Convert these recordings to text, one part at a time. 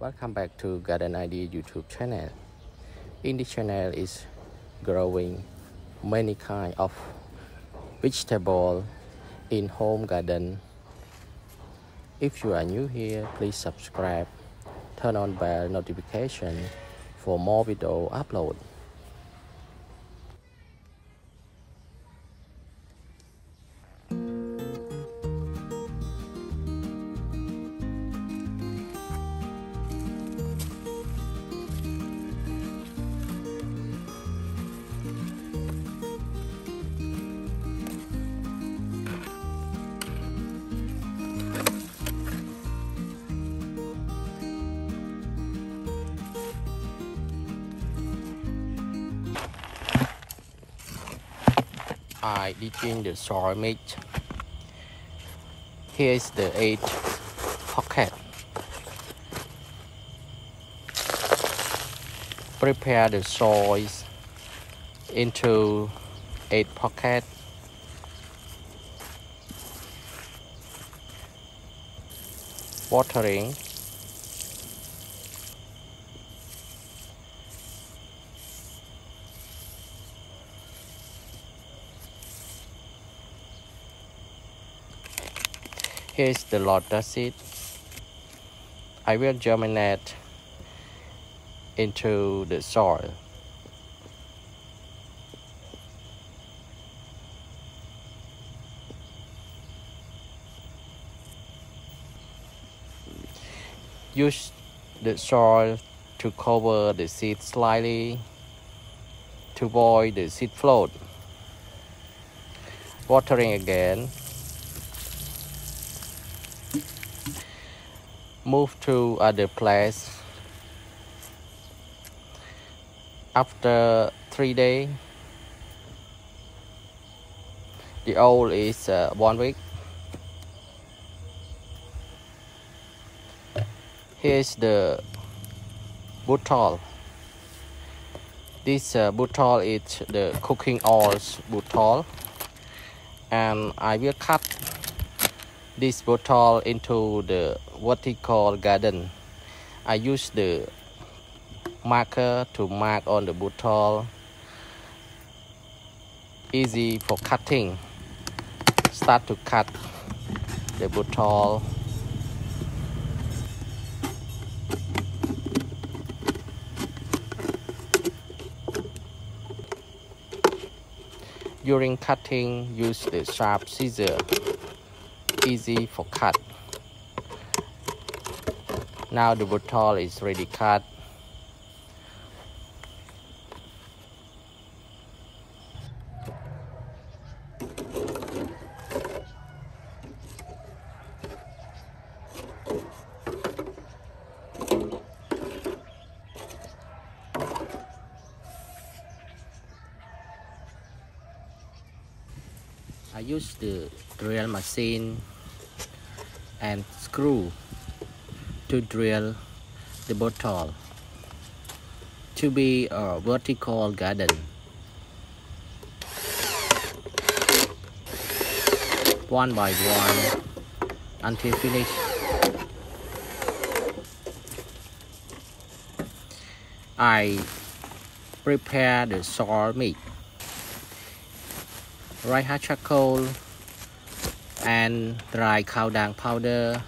Welcome back to Garden Idea YouTube channel. In this channel is growing many kind of vegetable in home garden. If you are new here, please subscribe, turn on bell notification for more video upload. I digging the soil mix. Here is the 8 pocket. Prepare the soil into 8 pocket. Watering. Here's the lotus seed. I will germinate into the soil. Use the soil to cover the seed slightly to avoid the seed float. Watering again. Move to other place. After 3 days, the old is 1 week. Here's the bottle. This bottle is the cooking oil bottle, and I will cut this bottle into the vertical garden. I use the marker to mark on the bottle. Easy for cutting. Start to cut the bottle. During cutting, use the sharp scissors. Easy for cut. Now the bottle is ready cut. I use the drill machine and screw to drill the bottle to be a vertical garden. One by one until finished. I prepare the soil mix. Rice husk charcoal and dry cow dung powder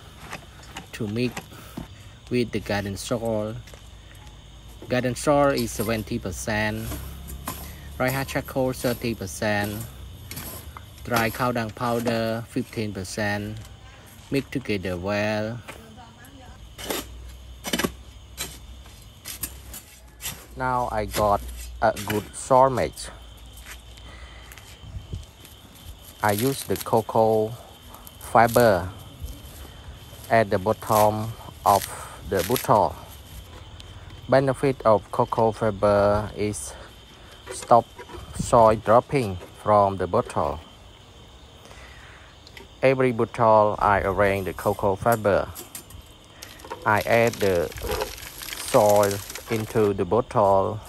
to mix with the garden soil. Garden soil is 70%, rice husk charcoal 30%, dry cow dung powder 15%. Mix together well. Now I got a good soil mix. I use the cocoa fiber at the bottom of the bottle. Benefit of cocoa fiber is stop soil dropping from the bottle. Every bottle I arrange the cocoa fiber. I add the soil into the bottle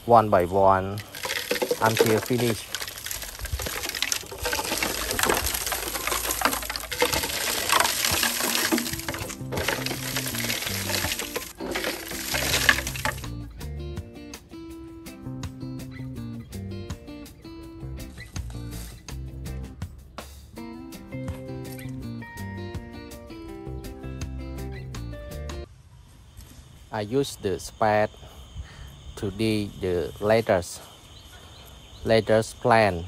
one by one until finished. I use the spade to dig the lettuce plant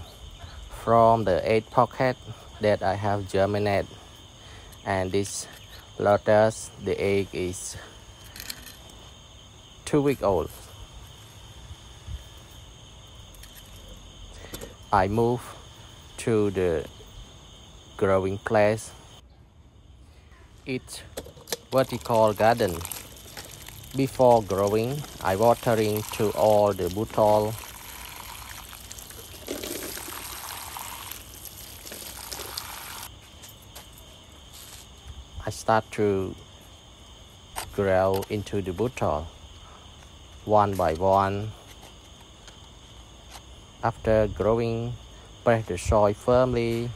from the egg pocket that I have germinated. And this lettuce, the egg is 2 weeks old. I move to the growing place. It's vertical garden. Before growing, I watering to all the bottle. I start to grow into the bottle one by one. After growing, press the soil firmly.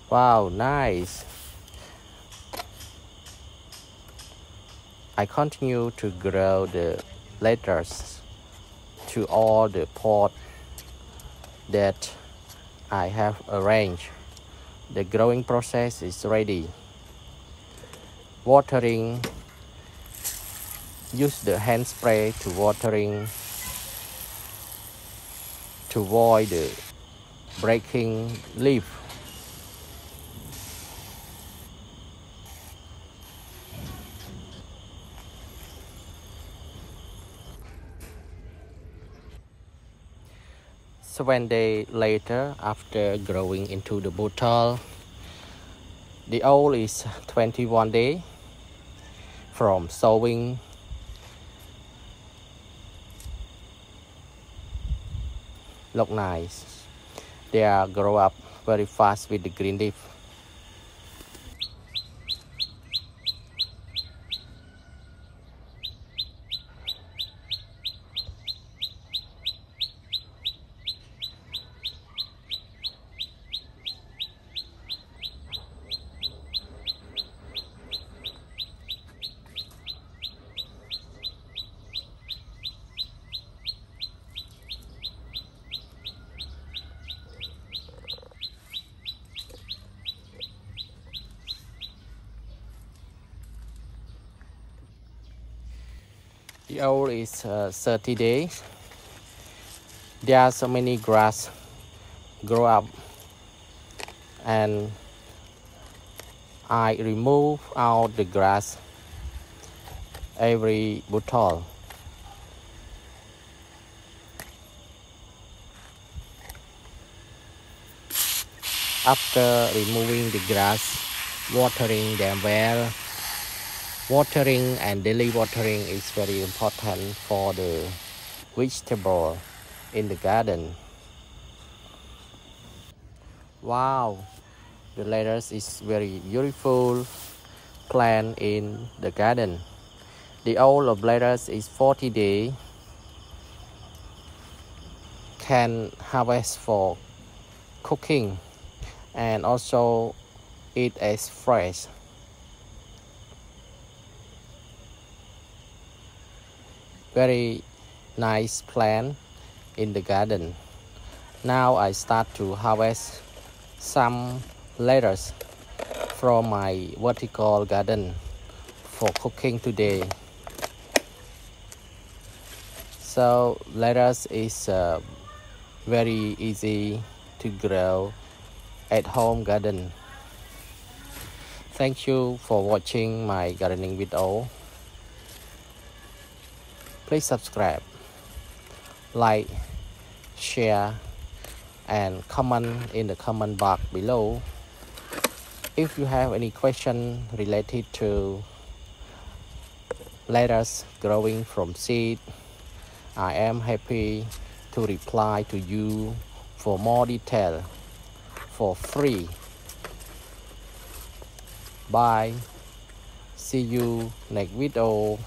Wow, nice! I continue to grow the lettuce to all the pots that I have arranged. The growing process is ready. Watering, use the hand spray to watering to avoid the breaking leaf. So 7 days later, after growing into the bottle, the old is 21 days from sowing. Look nice. They are grow up very fast with the green leaf. The old is 30 days. There are so many grass grow up, and I remove out the grass every bottle. After removing the grass, watering them well. Watering and daily watering is very important for the vegetable in the garden. Wow, the lettuce is very beautiful plant in the garden. The old of lettuce is 40 days. Can harvest for cooking and also eat as fresh. Very nice plant in the garden. Now I start to harvest some lettuce from my vertical garden for cooking today. So lettuce is very easy to grow at home garden. Thank you for watching my gardening video. Please subscribe, like, share, and comment in the comment box below. If you have any question related to lettuce growing from seed, I am happy to reply to you for more detail for free. Bye. See you next video.